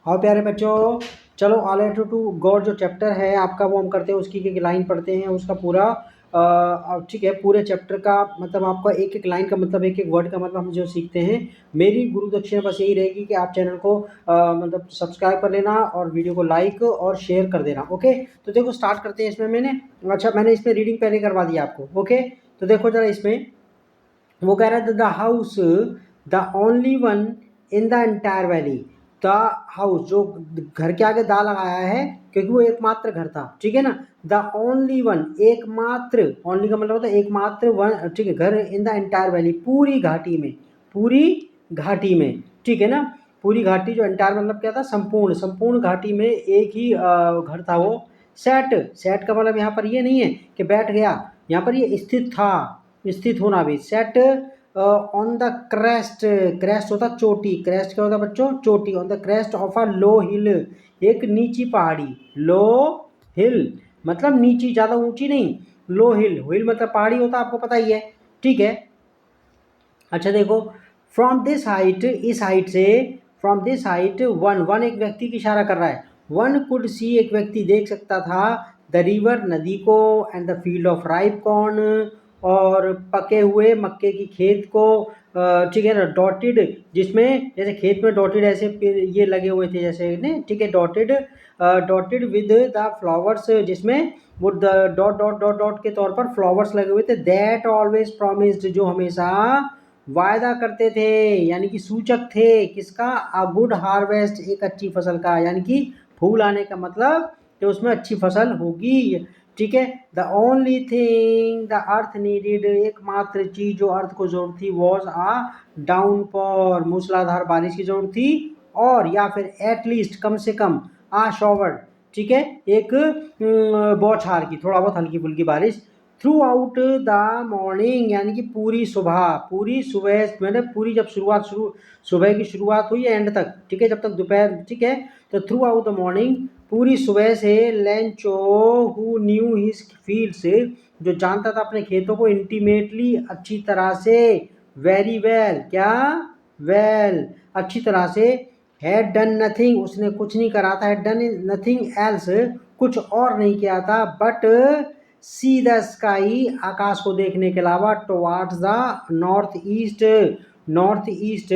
और प्यारे बच्चों, चलो ऑल लेटर टू गॉड जो चैप्टर है आपका वो हम करते हैं, उसकी एक लाइन पढ़ते हैं उसका पूरा। ठीक है, पूरे चैप्टर का मतलब आपका एक एक लाइन का मतलब एक एक वर्ड का मतलब हम जो सीखते हैं। मेरी गुरु दक्षिणा बस यही रहेगी कि आप चैनल को मतलब सब्सक्राइब कर लेना और वीडियो को लाइक और शेयर कर देना। ओके, तो देखो स्टार्ट करते हैं। इसमें मैंने इसमें रीडिंग पहले करवा दिया आपको। ओके, तो देखो जरा इसमें वो कह रहा है the house the only one in the entire valley. The house, जो घर के आगे दा लगाया है क्योंकि वो एकमात्र घर था, ठीक है ना। द ओनली वन, एकमात्र, ओनली का मतलब होता है एकमात्र वन, ठीक है, घर इन द एंटायर वैली, पूरी घाटी में, पूरी घाटी में, ठीक है ना। पूरी घाटी, जो एंटायर मतलब क्या था, संपूर्ण, संपूर्ण घाटी में एक ही घर था वो। सेट, सेट का मतलब यहाँ पर ये नहीं है कि बैठ गया, यहाँ पर ये स्थित था, स्थित होना भी। Set on the crest, crest होता चोटी, क्रेस्ट क्या होता बच्चों, चोटी। On the crest of a low hill, एक नीची पहाड़ी, लो हिल मतलब नीची, ज्यादा ऊंची नहीं, लो हिल, हिल मतलब पहाड़ी होता, आपको पता ही है, ठीक है। अच्छा देखो, फ्रॉम दिस हाइट, इस हाइट से, from this height one, one एक व्यक्ति की इशारा कर रहा है, वन कुड सी, एक व्यक्ति देख सकता था, द रिवर, नदी को, and the field of ripe corn, और पके हुए मक्के की खेत को, ठीक है ना, डॉटेड, जिसमें जैसे खेत में डॉटेड ऐसे ये लगे हुए थे जैसे ने, ठीक है, dotted, dotted with the flowers, जिसमें वो डॉट डॉट डॉट डॉट के तौर पर फ्लावर्स लगे हुए थे। दैट ऑलवेज प्रॉमिस्ड, जो हमेशा वायदा करते थे, यानी कि सूचक थे किसका, अ गुड हार्वेस्ट, एक अच्छी फसल का, यानी कि फूल आने का मतलब कि उसमें अच्छी फसल होगी, ठीक है। The only thing the earth needed, एकमात्र चीज जो अर्थ को जरूरत थी, वॉज आ डाउनपॉर, मूसलाधार बारिश की जरूरत थी, और या फिर एटलीस्ट कम से कम आ शॉवर, ठीक है, एक बौछार की, थोड़ा बहुत हल्की फुल्की बारिश। थ्रू आउट द मॉर्निंग, यानी कि पूरी सुबह, पूरी सुबह मतलब पूरी, जब सुबह की शुरुआत हुई एंड तक, ठीक है, जब तक दोपहर, ठीक है, तो थ्रू आउट द मॉर्निंग, पूरी सुबह से, Lencho who knew his fields, जो जानता था अपने खेतों को, इंटीमेटली, अच्छी तरह से, वेरी वेल, क्या, वेल, अच्छी तरह से, हैड डन नथिंग, उसने कुछ नहीं करा था, हैड डन नथिंग एल्स, कुछ और नहीं किया था, बट सी द स्काई, आकाश को देखने के अलावा, towards the north east, north east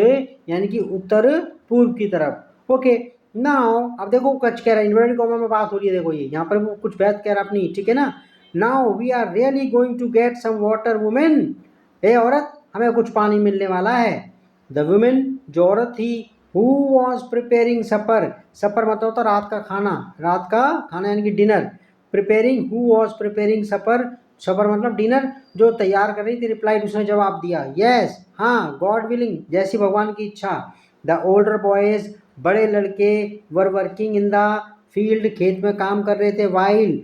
यानी कि उत्तर पूर्व की तरफ। ओके, नाउ अब देखो कच कह रहा है, इन्वर्टेड कॉमा में बात हो रही है, देखो ये यहाँ पर वो कुछ बात कह रहा अपनी, ठीक है ना। Now we are really going to get some water women, a औरत, हमें कुछ पानी मिलने वाला है। द वुमेन, जो औरत थी, who was preparing supper, supper मतलब होता रात का खाना, रात का खाना यानी कि dinner. Preparing, who was preparing supper, supper मतलब डिनर, जो तैयार कर रही थी, रिप्लाइड, उसने जवाब दिया, यस, हाँ, गॉड विलिंग, जैसी भगवान की इच्छा। द ओल्डर बॉयज, बड़े लड़के, were working in the field, खेत में काम कर रहे थे, वाइल,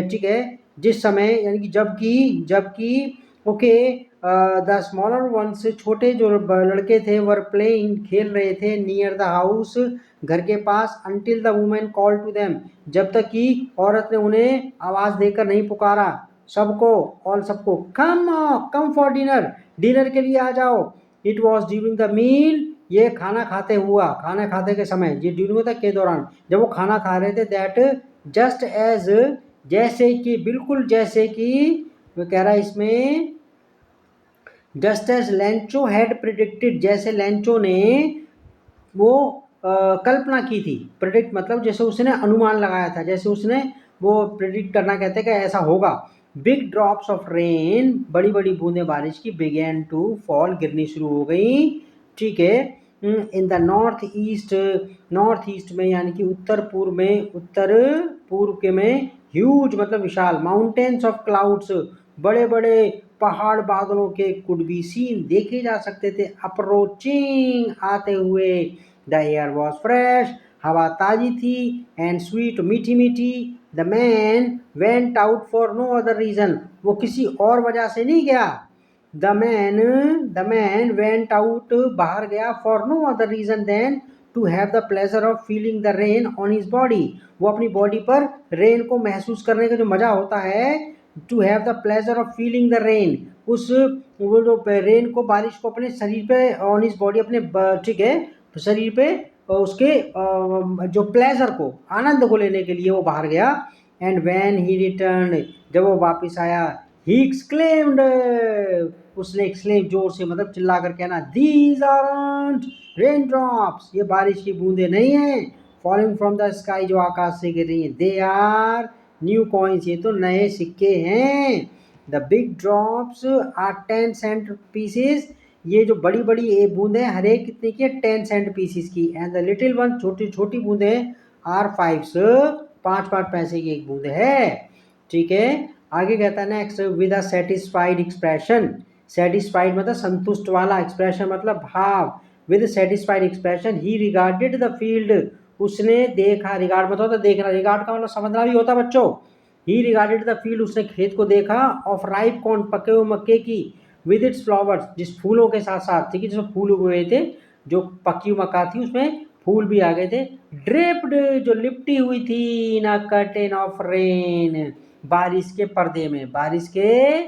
ठीक है, जिस समय, यानी कि जबकि, जबकि, ओके, द स्मॉलर वंस, छोटे जो लड़के थे, वर प्लेइंग, खेल रहे थे, नियर द हाउस, घर के पास, until the women call to them, जब तक कि औरत ने उन्हें आवाज देकर नहीं पुकारा, सबको, ऑल सबको, come come for dinner, dinner के लिए आ जाओ। It was during the meal, ये खाना खाते हुआ, खाना खाते के समय, ये ड्यूरिंग तक के दौरान, जब वो खाना खा रहे थे, दैट जस्ट एज, जैसे कि, बिल्कुल जैसे कि, वो कह रहा है इसमें, just as Lencho had predicted, जैसे लेंचो ने वो कल्पना की थी, प्रिडिक्ट मतलब जैसे उसने अनुमान लगाया था, जैसे उसने वो प्रिडिक्ट करना कहते हैं कि ऐसा होगा। बिग ड्रॉप्स ऑफ रेन, बड़ी बड़ी बूंदें बारिश की, बिगेन टू फॉल, गिरनी शुरू हो गई, ठीक है। In the north east, north east में यानी कि उत्तर पूर्व में, उत्तर पूर्व के में, ह्यूज मतलब विशाल, माउंटेन्स ऑफ क्लाउड्स, बड़े बड़े पहाड़ बादलों के, कुड बी सीन, देखे जा सकते थे, अप्रोचिंग, आते हुए। द एयर वॉज फ्रेश, हवा ताजी थी, एंड स्वीट, मीठी मीठी। The man went out for no other reason, वो किसी और वजह से नहीं गया। द मैन वेंट आउट, बाहर गया, for no other reason than to have the pleasure of feeling the rain on his body, वो अपनी बॉडी पर रेन को महसूस करने का जो मजा होता है, to have the pleasure of feeling the rain, उस, वो जो रेन को, बारिश को अपने शरीर पे, ऑन हिज बॉडी, अपने, ठीक है, शरीर पे उसके जो प्लेजर को, आनंद को लेने के लिए वो बाहर गया। एंड व्हेन ही रिटर्न, जब वो वापस आया, ही एक्सक्लेम्ड, उसने एक्सक्लेम जोर से मतलब चिल्ला कर कहना, दीज आरंट रेन ड्रॉप्स, ये बारिश की बूंदे नहीं हैं, फॉलिंग फ्रॉम द स्काई, जो आकाश से गिर रही हैं, दे आर न्यू कॉइन्स, ये तो नए सिक्के हैं। The big drops are 10 cent pieces, ये जो बड़ी बड़ी ये बूंदें हर एक कितने की है, 10 सेंट पीसेस की। एंड द लिटिल वन, छोटी छोटी बूंदें, आर 5, 5 पैसे की एक बूंद है। ठीक है, आगे कहता है next, with a satisfied expression, satisfied मतलब संतुष्ट वाला, एक्सप्रेशन मतलब भाव, with satisfied expression he regarded the field, उसने देखा, रिगार्ड मतलब होता देखना, रिगार्ड का मतलब समझना भी होता बच्चों। ही रिगार्डेड द फील्ड, उसने खेत को देखा, ऑफ राइप कॉर्न, पके हुए मक्के की, विद इट्स फ्लावर्स, जिस फूलों के साथ साथ, ठीक है, जिसमें फूल उगे हुए थे, जो पकी हुई मक्का थी उसमें फूल भी आ गए थे। ड्रेप्ड, जो लिपटी हुई थी, इन अ कर्टेन ऑफ रेन, बारिश के पर्दे में, बारिश के,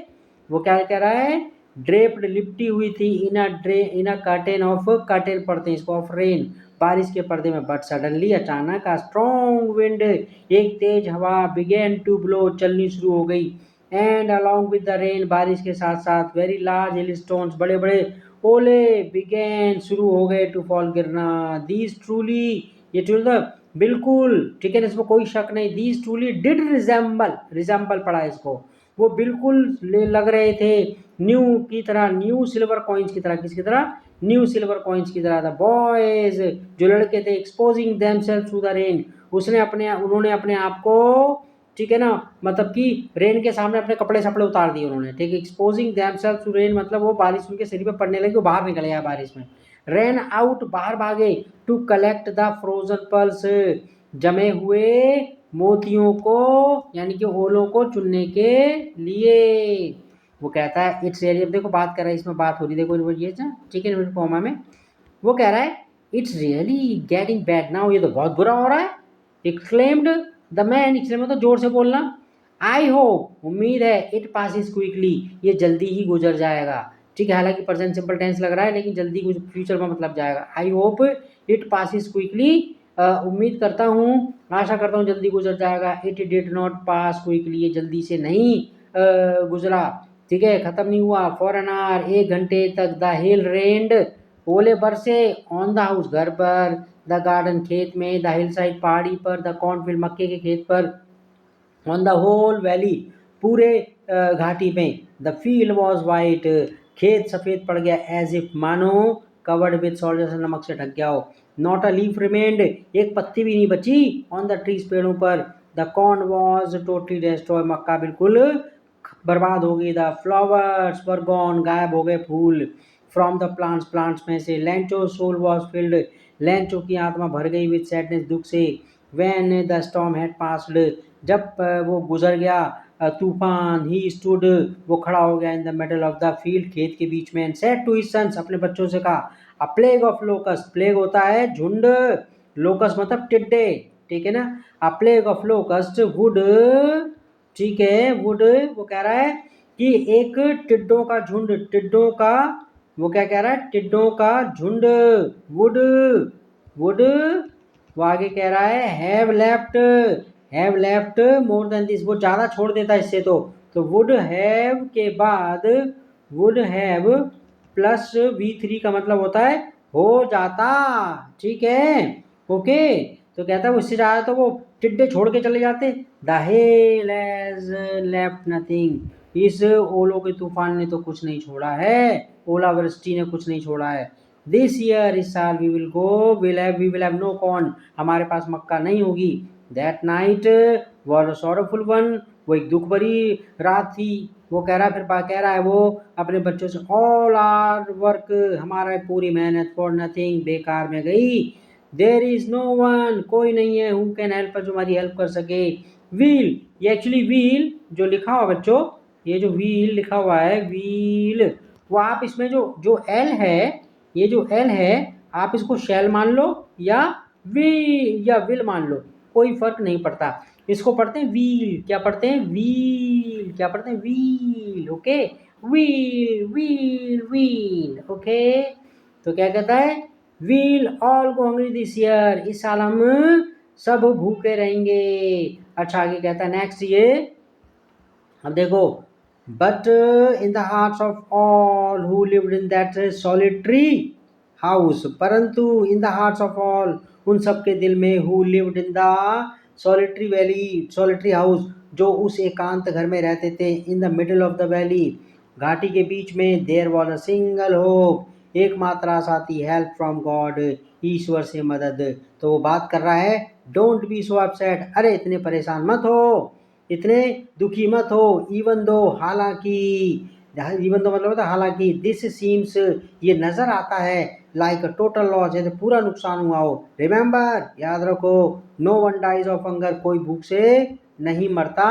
वो क्या कह रहा है, ड्रेप्ड लिपटी हुई थी, इन अ कर्टेन ऑफ, कर्टेन पड़ते हैं इसको, ऑफ रेन, बारिश के पर्दे में। बट सडनली, अचानक, अ स्ट्रॉन्ग विंड, एक तेज हवा, बिगेन टू ब्लो, चलनी शुरू हो गई। And along with the rain, बारिश के साथ साथ, वेरी लार्ज हिल स्टोन्स, बड़े बड़े ओले, बिगेन, शुरू हो गए, टू फॉल, गिरना। दीज ट्रूली, ये ट्रूली बिल्कुल, ठीक है ना, इसमें कोई शक नहीं, these truly did resemble, resemble पड़ा इसको, वो बिल्कुल लग रहे थे न्यू की तरह, न्यू सिल्वर कॉइन्स की तरह, किसकी तरह, न्यू सिल्वर कॉइन्स की तरह। था बॉयज, जो लड़के थे, exposing themselves to the rain, उन्होंने अपने आप को, ठीक है ना, मतलब कि रेन के सामने अपने कपड़े सपड़े उतार दिए उन्होंने, ठीक है, एक्सपोजिंग देमसेल्व्स टू रेन मतलब वो बारिश उनके शरीर पे पड़ने लगी, वो बाहर निकल गया बारिश में। रेन आउट, बाहर भागे, to collect the frozen pearls, जमे हुए मोतियों को, यानी कि ओलों को चुनने के लिए। वो कहता है इट्स रियली, देखो बात कर रहा है, इसमें बात हो रही, देखो ये, ठीक है, फॉर्मा में वो कह रहा है, it's really getting bad now, ये तो बहुत बुरा हो रहा है। एक्सक्लेम्ड द मैन, एक्सक्लेम तो जोर से बोलना। आई होप, उम्मीद है, इट पासिस क्विकली, ये जल्दी ही गुजर जाएगा। ठीक है, हालांकि प्रेजेंट सिंपल टेंस लग रहा है, लेकिन जल्दी फ्यूचर में मतलब जाएगा। I hope it passes quickly, उम्मीद करता हूँ, आशा करता हूँ जल्दी गुजर जाएगा। It did not pass quickly, ये जल्दी से नहीं गुजरा, ठीक है, खत्म नहीं हुआ। फॉर एन आवर, 1 घंटे तक। द हिल रेन्ड, ओले बरसे, ऑन द हाउस, घर पर, द गार्डन, खेत में, द हिल साइड, पहाड़ी पर, द कॉर्नफील्ड, मक्के के खेत पर, ऑन द होल वैली, पूरे घाटी में, द फील्ड वॉज वाइट, खेत सफेद पड़ गया, एज इफ, मानो, कवर्ड विद सॉल्ट, जैसे नमक से ढक गया हो। नॉट अ लीफ रिमेंड, एक पत्ती भी नहीं बची, ऑन द ट्रीज, पेड़ों पर। The corn was totally destroy, मक्का बिल्कुल बर्बाद हो गई। द फ्लावर्स वर गॉन, गायब हो गए फूल। फ्रॉम द प्लांट्स, प्लांट्स में से। Lencho soul was filled, Lencho की आत्मा भर गई विद सैडनेस, दुख से। When the storm had passed, जब वो गुजर गया तूफान, ही स्टूड, वो खड़ा हो गया, in the middle of the field, खेत के बीच में। And said to his sons, अपने बच्चों से कहा, a plague of locusts, plague होता है झुंड, लोकस मतलब टिड्डे, ठीक है ना, a plague of locust would, ठीक है, वुड, वो कह रहा है कि एक टिड्डों का झुंड, टिड्डों का, वो क्या कह रहा है, टिड्डों का झुंड, वुड, वुड, वो आगे कह रहा है have left more than this, वो ज़्यादा छोड़ देता है इससे, तो वुड हैव के बाद वुड हैव प्लस V3 का मतलब होता है हो जाता, ठीक है, ओके। तो कहता है उससे ज़्यादा तो वो टिड्डे छोड़ के चले जाते। The hell has left nothing, इस ओलों के तूफान ने तो कुछ नहीं छोड़ा है, ओलावृष्टि ने कुछ नहीं छोड़ा है। दिस ईयर, इस साल, we will have no corn, हमारे पास मक्का नहीं होगी। That night was a sorrowful one, वो एक दुख भरी रात थी। वो कह रहा है, फिर कह रहा है वो अपने बच्चों से, ऑल आर वर्क, हमारा पूरी मेहनत, फॉर नथिंग, बेकार में गई। देर इज नो वन, कोई नहीं है, हु कैन हेल्प, जो हमारी हेल्प कर सके। व्हील, ये एक्चुअली व्हील जो लिखा हुआ बच्चों, ये जो व्हील लिखा हुआ है, व्हील, वो आप इसमें जो जो एल है, ये जो एल है, आप इसको शैल मान लो या वी या विल मान लो, कोई फर्क नहीं पड़ता। इसको पढ़ते हैं व्हील, क्या पढ़ते हैं, व्हील, क्या पढ़ते हैं, wheel, okay, wheel wheel wheel, okay. तो क्या कहता है, we'll all go hungry this year, इस साल हम सब भूखे रहेंगे। अच्छा आगे कहता है नेक्स्ट ये, अब देखो, but in the hearts of all who lived in that solitary house, परंतु in the hearts of all, उन सबके दिल में, who lived in the solitary valley, solitary house, जो उस एकांत घर में रहते थे, in the middle of the valley, घाटी के बीच में, there was a single hope, एकमात्र आशा थी, हेल्प फ्रॉम गॉड, ईश्वर से मदद। तो वो बात कर रहा है, डोंट बी सो अपसेट, अरे इतने परेशान मत हो, इतने दुखी मत हो, इवन दो, हालांकि, इवन दो मतलब होता है हालांकि, दिस सीम्स, ये नजर आता है, लाइक अ टोटल लॉस, जैसे पूरा नुकसान हुआ हो, रिमेंबर, याद रखो, no one dies of hunger, कोई भूख से नहीं मरता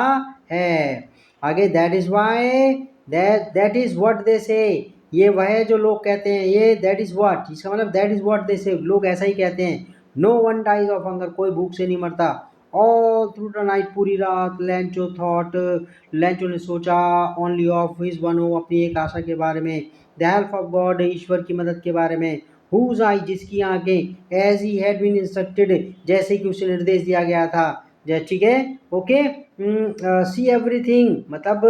है। आगे, that is why, that is what they say, ये वह है जो लोग कहते हैं, ये दैट इज व्हाट, इसका मतलब दैट इज व्हाट दे से, लोग ऐसा ही कहते हैं, no one dies of hunger, कोई भूख से नहीं मरता। ऑल थ्रू द नाइट, पूरी रात, लेंचो थॉट, लेंचो ने सोचा, ओनली ऑफ हिज वन, हो अपनी एक आशा के बारे में, द हेल्प ऑफ गॉड, ईश्वर की मदद के बारे में, हुज आई, जिसकी आंखें, as he had been instructed, जैसे कि उसे निर्देश दिया गया था, ठीक है, ओके, सी एवरीथिंग, मतलब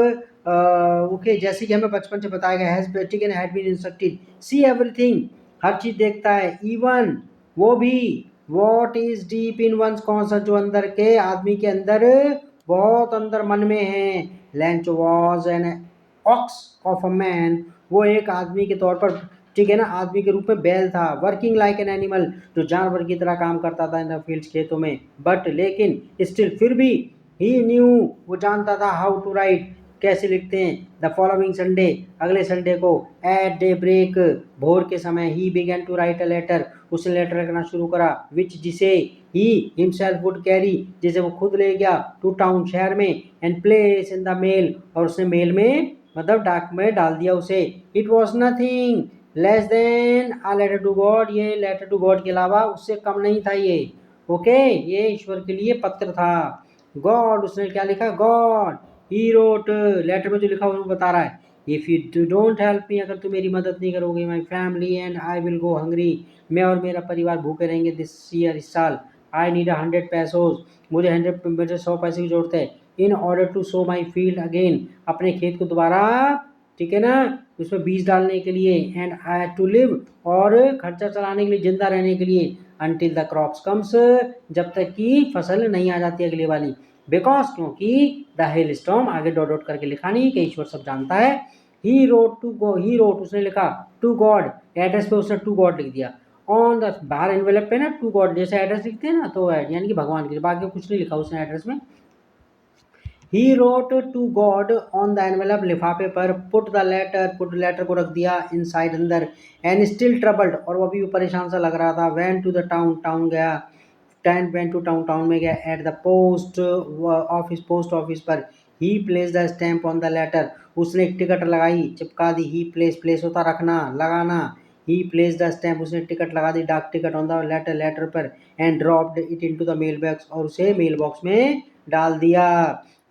ओके, जैसे कि हमें बचपन से बताया गया है, ठीक है ना, had been instructed, see everything, हर चीज देखता है, इवन, वो भी, what is deep in one's conscience, जो अंदर के आदमी के अंदर, बहुत अंदर मन में है, Lencho was an ox of a man, वो एक आदमी के तौर पर, ठीक है ना, आदमी के रूप में बैल था, वर्किंग लाइक एन एनिमल, जो जानवर की तरह काम करता था इन द फील्ड्स, खेतों में, बट लेकिन स्टिल, फिर भी, ही न्यू, वो जानता था, हाउ टू राइट, कैसे लिखते हैं, द फॉलोइंग संडे, अगले संडे को, एट डे ब्रेक, भोर के समय, he began to write a letter, उसने लेटर लिखना शुरू करा, विच, जिसे ही हिमसेल्फ वुड कैरी, जिसे वो खुद ले गया, टू टाउन, शहर में, and place in the mail, और उसने मेल में, मतलब डाक में डाल दिया उसे, it was nothing less than a letter to God, ये लेटर टू गॉड के अलावा उससे कम नहीं था ये, ओके, ये ईश्वर के लिए पत्र था। गॉड, उसने क्या लिखा, गॉड, ही रोट, लेटर में जो लिखा वो बता रहा है, if you don't help me, अगर तुम मेरी मदद नहीं करोगे, my family and I will go hungry, मैं और मेरा परिवार भूखे रहेंगे दिस ईयर, इस साल, आई नीड 100 पैसोज, मुझे 100 पैसे की जरूरत है, in order to sow my field again, अपने खेत को दोबारा, ठीक है ना, उसमें बीज डालने के लिए, एंड आई टू लिव, और खर्चा चलाने के लिए, जिंदा रहने के लिए, अनटिल द क्रॉप्स कम्स, जब तक कि फसल नहीं आ जाती अगले वाली, बिकॉज, क्योंकि द हेल स्टॉर्म, आगे डॉट डॉट करके लिखा नहीं कि ईश्वर सब जानता है, he wrote to God, he wrote, उसने लिखा, टू गॉड, एड्रेस पे उसने टू गॉड लिख दिया, ऑन द, बाहर एनवेलप पे ना टू गॉड जैसे एड्रेस लिखते हैं ना, तो यानी कि भगवान के लिए, बाकी कुछ नहीं लिखा उसने एड्रेस में, he wrote to God on the envelope, लिफाफे पर, put the letter, put letter को रख दिया इनसाइड, अंदर, एंड स्टिल ट्रबल्ड, और वो भी परेशान सा लग रहा था, went to the town, town गया, then went to town, town में गया, at the post office, post office पर, he place the stamp on the letter, उसने एक टिकट लगाई, चिपका दी, ही प्लेस, प्लेस होता रखना, लगाना, ही प्लेस द स्टैम्प, उसने टिकट लगा दी, डाक टिकट, ऑन द लेटर, लेटर पर, and dropped it into the mail box, और उसे मेल बॉक्स में डाल दिया।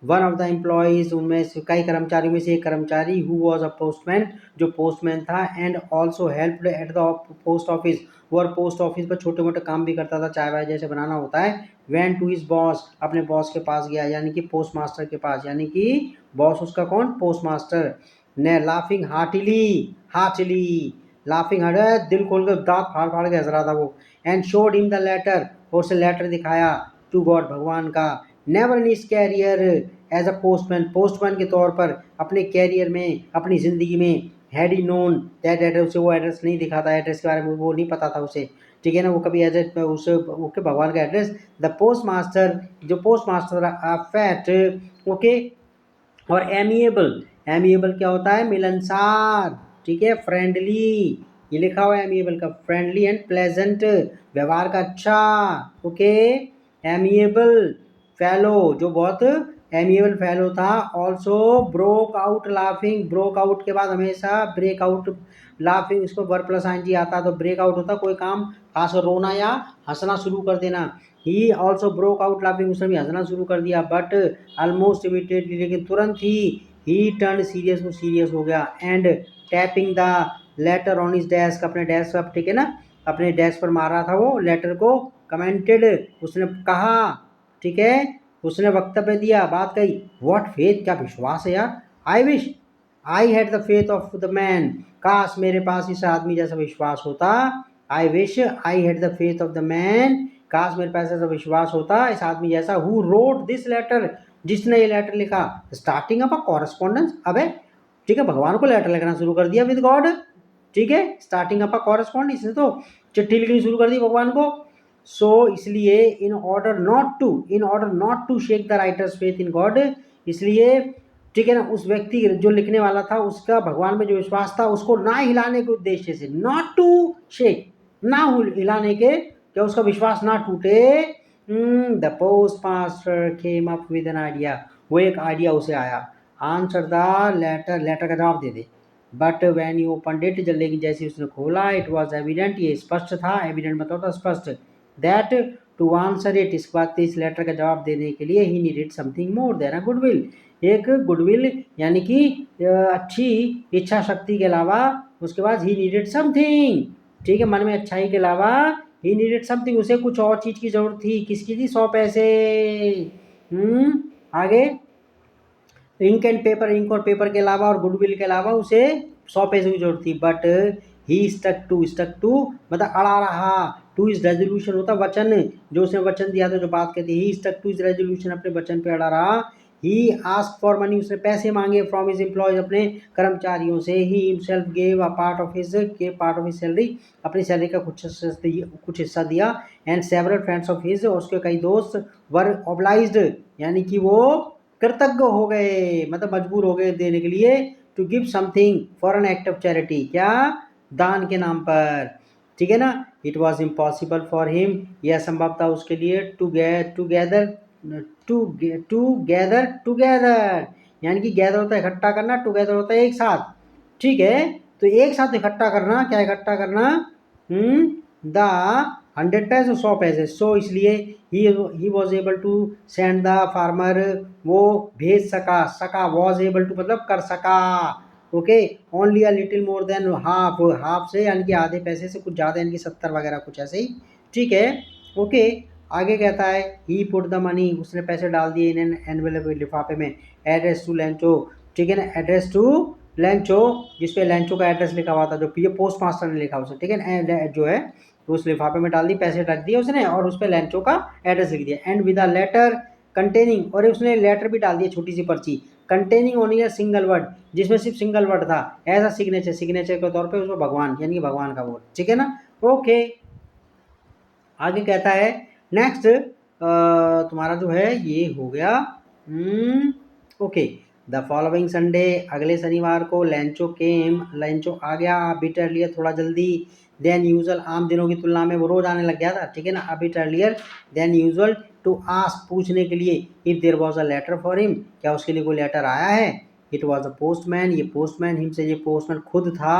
वन ऑफ द एम्प्लॉयज, उनमें से कई कर्मचारियों में से एक कर्मचारी, हु वॉज अ पोस्टमैन, जो पोस्टमैन था, and also helped eight the post office, वो और पोस्ट ऑफिस पर छोटे मोटे काम भी करता था, चाय वाय जैसे बनाना होता है, वैन टू हिज बॉस, अपने बॉस के पास गया, यानी कि पोस्ट मास्टर के पास, यानी कि बॉस उसका कौन, पोस्ट मास्टर, ने laughing heartily, heartily, laughing heart, दिल खोल कर दांत फाड़ फाड़ के हंस रहा था वो, and showed him the letter, और उसे लेटर दिखाया, टू गॉड, भगवान का, never in his career as a postman, postman के तौर पर अपने कैरियर में, अपनी ज़िंदगी में, had he known that address, उसे वो एड्रेस नहीं दिखा था, एड्रेस के बारे में वो नहीं पता था उसे, ठीक है ना, वो कभी एड्रेस उसे, ओके, भगवान का एड्रेस, द पोस्ट मास्टर, जो पोस्ट मास्टर, फैट, ओके, और एमिएबल, एमिएबल क्या होता है, मिलनसार, ठीक है, फ्रेंडली, ये लिखा हुआ है एमिएबल का, फ्रेंडली एंड प्लेजेंट, व्यवहार का अच्छा, ओके, एमिएबल फेलो, जो बहुत एमिएबल फेलो था, also broke out laughing, broke out के बाद हमेशा ब्रेक आउट, लाफिंग इसको वर्ब प्लस आईएनजी आता है, तो ब्रेक आउट होता कोई काम खास रोना या हंसना शुरू कर देना, he also broke out laughing, उसने भी हंसना शुरू कर दिया, बट ऑलमोस्ट इमीडिएटली, लेकिन तुरंत ही टर्न सीरियस, वो सीरियस हो गया, and tapping the later on his desk, अपने डेस्क पर, ठीक है ना, अपने डेस्क पर मार रहा था वो लेटर को, कमेंटेड, उसने कहा, ठीक है, उसने वक्तव्य दिया, बात कही, व्हाट फेथ, क्या विश्वास है यार, I wish I had the faith of the man, काश मेरे पास इस आदमी जैसा विश्वास होता, I wish I had the faith of the man, काश मेरे पास ऐसा विश्वास होता इस आदमी जैसा, हु रोट दिस लेटर, जिसने ये लेटर लिखा, स्टार्टिंग अप अ कॉरेस्पॉन्डेंस, अबे ठीक है, भगवान को लेटर लिखना शुरू कर दिया विद गॉड, ठीक है, स्टार्टिंग अप अ कॉरेस्पॉन्ड, इसने तो चिट्ठी लिखनी शुरू कर दी भगवान को। सो इसलिए in order not to shake the writer's faith in God, इसलिए ठीक है ना, उस व्यक्ति जो लिखने वाला था उसका भगवान में जो विश्वास था उसको ना हिलाने के उद्देश्य से, नॉट टू शेक, ना हिलाने के, क्या उसका विश्वास ना टूटे, the post master came up with an idea, वो एक आइडिया उसे आया, आंसर द लेटर, लेटर का जवाब दे दे, but when you open it, लेकिन जैसे उसने खोला, इट वॉज एविडेंट, ये स्पष्ट था, एविडेंट मतलब था स्पष्ट, दैट टू आंसर इट, इस बात इस लेटर का जवाब देने के लिए he needed something more than a goodwill, एक गुडविल यानी कि अच्छी इच्छा शक्ति के अलावा, उसके बाद ही नीडेड समथिंग, ठीक है, मन में अच्छाई के अलावा ही नीडेड समथिंग, उसे कुछ और चीज की जरूरत थी, किसकी थी, 100 पैसे, आगे, इंक एंड पेपर, इंक और पेपर के अलावा और गुडविल के अलावा उसे 100 पैसे की जरूरत थी, बट ही स्टक टू मतलब अड़ा रहा, टू इज रेजोल्यूशन होता वचन, जो उसने वचन दिया था, जो बात कहती है, ही स्टक टू इज रेजोल्यूशन, अपने वचन पे अड़ा रहा, ही आस्क फॉर मनी, उसने पैसे मांगे, फ्रॉम हिज एम्प्लॉयज, अपने कर्मचारियों से, he himself gave a part of his salary, अपनी सैलरी का कुछ हिस्सा दिया, and several friends of his, और उसके कई दोस्त वर ऑब्लाइज्ड, यानी कि वो कृतज्ञ हो गए, मतलब मजबूर हो गए देने के लिए, to give something for an act of charity, क्या, दान के नाम पर, ठीक है ना, it was impossible for him, यह असंभव था उसके लिए, टूगेदर यानी कि गैदर होता है इकट्ठा करना, टुगेदर होता है एक साथ, ठीक है, तो एक साथ इकट्ठा करना, क्या इकट्ठा करना, द 100 पैसे, 100 पैसे, सो इसलिए he was able to send the farmer, वो भेज सका वॉज एबल टू मतलब कर सका, okay, only a little more than half से यानी कि आधे पैसे से कुछ ज़्यादा, यानी कि 70 वगैरह कुछ ऐसे ही, ठीक है, ओके, आगे कहता है, ही पुट द मनी, उसने पैसे डाल दिए इन एन एनवेलप, लिफाफे में, एड्रेस टू लेंचो, ठीक है ना, एड्रेस टू लेंचो, जिसपे लेंचो का एड्रेस लिखा हुआ था, जो ये पोस्ट मास्टर ने लिखा उसे, ठीक है ना, जो है तो उस लिफाफे में डाल दी, पैसे रख दिए उसने, और उस पर लेंचो का एड्रेस लिख दिया, and with a letter containing, और उसने लेटर भी डाल दिया, छोटी सी पर्ची, containing only a single word, जिसमें सिर्फ सिंगल वर्ड था, एज अ सिग्नेचर के तौर पे उसमें भगवान, यानी कि भगवान का वर्ड, ठीक है ना, ओके, आगे कहता है, नेक्स्ट तुम्हारा जो है ये हो गया, ओके, द फॉलोइंग संडे, अगले शनिवार को, लेंचो आ गया बिट अर्लियर, थोड़ा जल्दी, देन यूजुअल, आम दिनों की तुलना में वो रोज आने लग गया था, ठीक है ना, a bit earlier than usual, to ask, पूछने के लिए, if there was a letter for him, क्या उसके लिए कोई लेटर आया है, इट वाज अ पोस्टमैन, ये पोस्टमैन हिम से, ये पोस्टमैन खुद था,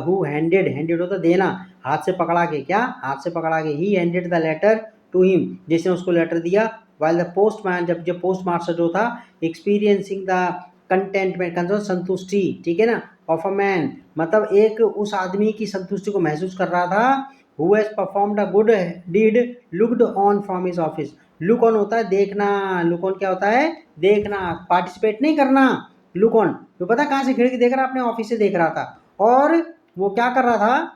हु हैंडेड होता देना, हाथ से पकड़ा के, क्या, हाथ से पकड़ा के, he handed the letter to him, जिसने उसको लेटर दिया, वाइल द पोस्टमैन, जब पोस्ट मास्टर जो था, एक्सपीरियंसिंग द कंटेंटमेंट, संतुष्टि, ठीक है ना, ऑफ अ मैन, मतलब एक उस आदमी की संतुष्टि को महसूस कर रहा था, who has performed a good deed, looked on from his office, look on होता है देखना, लुक ऑन क्या होता है, देखना, पार्टिसिपेट नहीं करना, लुक ऑन, तो पता कहाँ से खिड़की देख रहा, अपने ऑफिस से देख रहा था, और वो क्या कर रहा था,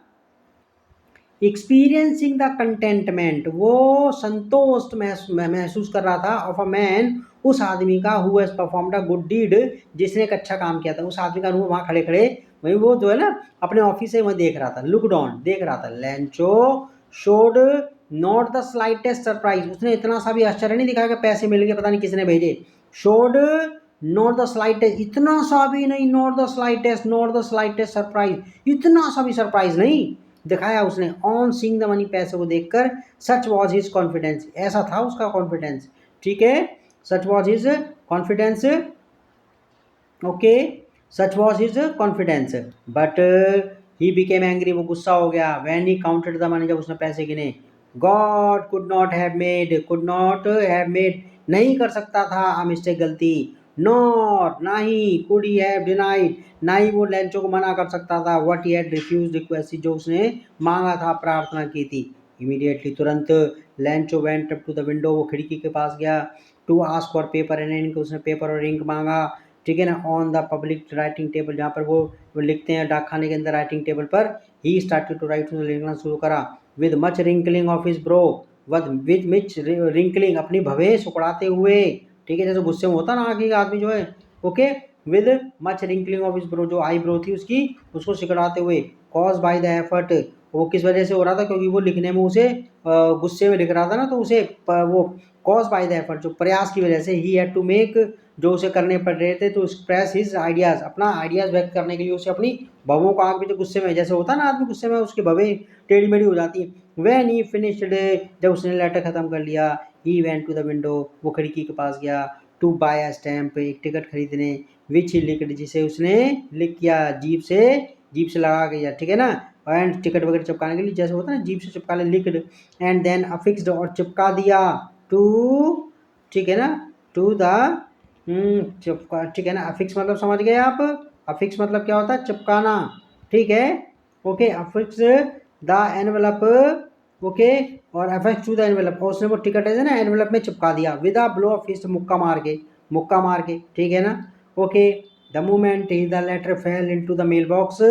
एक्सपीरियंसिंग द कंटेंटमेंट, वो संतोष महसूस कर रहा था, ऑफ अ मैन, उस आदमी का, who has performed a good deed, जिसने एक अच्छा काम किया था, उस आदमी का अनुभव, वहाँ खड़े खड़े वही वो जो है ना अपने ऑफिस से वह देख रहा था, लुक डाउन देख रहा था, Lencho showed not the slightest surprise, उसने इतना सा भी आश्चर्य नहीं दिखाया कि पैसे मिल गए, पता नहीं किसने भेजे, शोड नॉट द स्लाइटेस्ट, इतना सा भी नहीं, नॉट द स्लाइटेस्ट सरप्राइज, इतना सा भी सरप्राइज नहीं दिखाया उसने, ऑन सीइंग द मनी, पैसे को देखकर, सच वॉज हिज कॉन्फिडेंस, ऐसा था उसका कॉन्फिडेंस, ठीक है, सच was his confidence, okay, such was his confidence, but he became angry, वो गुस्सा हो गया, when he counted the money, जब उसने पैसे गिने, God could not have made, नहीं कर सकता था, मिस्टेक, गलती, नॉर ना ही, कुड ही हैव डिनाइड ना ही वो लेंचो को मना कर सकता था, what he had refused request जो उसने मांगा था, प्रार्थना की थी। इमीडिएटली तुरंत Lencho went up to the window, वो खिड़की के पास गया, to ask for paper and ink, उसने पेपर और इंक मांगा, ठीक है ना, on the public writing table, जहाँ पर वो लिखते हैं डाक खाने के अंदर राइटिंग टेबल पर। ही स्टार्टेड टू राइट, लिखना शुरू करा, with much wrinkling of his bro, with Mitch wrinkling, अपनी भवेश उकड़ाते हुए, ठीक है, जैसे गुस्से में होता ना आगे का आदमी जो है, okay, with much wrinkling of his bro, जो आई ब्रो थी उसकी, उसको सिकड़ाते हुए, कॉज बाय द एफर्ट, वो किस वजह से हो रहा था, क्योंकि वो लिखने में उसे गुस्से में लिख रहा था ना, तो उसे वो कॉज बाय द एफर्ट, जो प्रयास की वजह से, ही हैड टू मेक, जो उसे करने पड़ रहे थे, तो एक्सप्रेस हिज आइडियाज, अपना आइडियाज व्यक्त करने के लिए उसे अपनी भवों को, आग भी जो गुस्से में, जैसे होता ना आदमी गुस्से में, उसकी भवें टेढ़ी मेढ़ी हो जाती है। व्हेन ही फिनिश्ड, जब उसने लेटर खत्म कर लिया, he went to the window, वो खिड़की के पास गया, टू बाय अ स्टैम्प, एक टिकट खरीदने, विच ही लिखड, जिसे उसने लिख किया, जीप से लगा के, ठीक है ना, एंड टिकट वगैरह चिपकाने के लिए, जैसे होता है ना जीप से चिपका ले, लिखड, एंड देन अफिक्स्ड, और चिपका दिया, टू, ठीक है ना, टू द, चिपका, ठीक है ना, अफिक्स मतलब समझ गए आप, अफिक्स मतलब क्या होता है, चिपकाना, ठीक है, okay, affix the envelope, okay, और अफिक्स टू द एनवेलप, और उसने वो टिकट है ना एनवेलप में चिपका दिया, with a blow of fist, मुक्का मार के, ठीक है ना, okay, the moment he the letter fell into the mail box,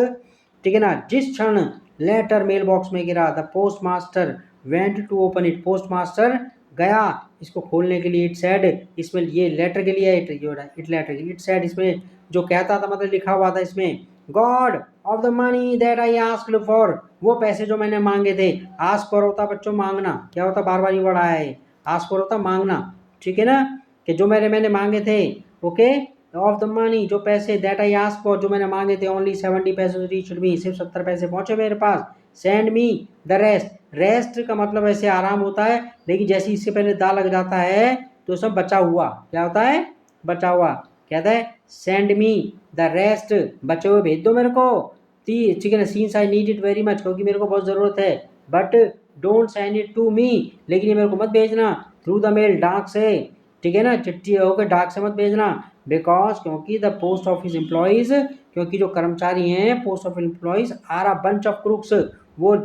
ठीक है ना, जिस क्षण लेटर मेल बॉक्स में गिरा, the post master went to open it, post master गया इसको खोलने के लिए, इट सेड, इसमें ये लेटर के लिए, इट लेटर, इट सेड, इसमें जो कहता था मतलब लिखा हुआ था इसमें, God of the money that I asked for, वो पैसे जो मैंने मांगे थे, आस्क फॉर होता बच्चों मांगना, क्या होता, बार बार ये वर्ड आया है, आस्क फॉर होता मांगना, ठीक है ना, कि जो मैंने मांगे थे, ओके, ऑफ द मनी, जो पैसे, दैट आई आस्क फॉर, जो मैंने मांगे थे, ओनली 70 पैसे रीच्ड मी, सिर्फ 70 पैसे पहुंचे मेरे पास, send me the rest, rest का मतलब ऐसे आराम होता है, लेकिन जैसे इससे पहले दा लग जाता है तो सब बचा हुआ, क्या होता है, बचा हुआ, कहता है सेंड मी द रेस्ट, बचे हुए भेज दो मेरे को, ठीक है ना, since I need it very much, क्योंकि मेरे को बहुत ज़रूरत है, but don't send it to me, लेकिन ये मेरे को मत भेजना, थ्रू द मेल, डाक से, ठीक है ना, चिट्ठी होकर डाक से मत भेजना, बिकॉज, क्योंकि द पोस्ट ऑफिस एम्प्लॉयज़, क्योंकि जो कर्मचारी हैं post office employees, are a bunch of crooks, वो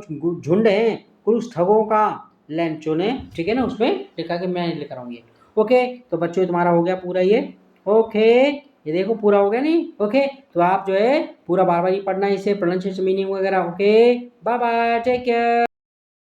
झुंड हैं क्रूक्स, ठगों का, लेंचो ने, ठीक है ना, उसमें लिखा कि मैं लेकर आऊँ ये, ओके, तो बच्चों तुम्हारा हो गया पूरा ये, ओके, ये देखो पूरा हो गया नहीं, ओके, तो आप जो है पूरा बार बार ही पढ़ना है, इसे प्रोनाउंसिएशन मीनिंग वगैरह, okay, bye bye, take care.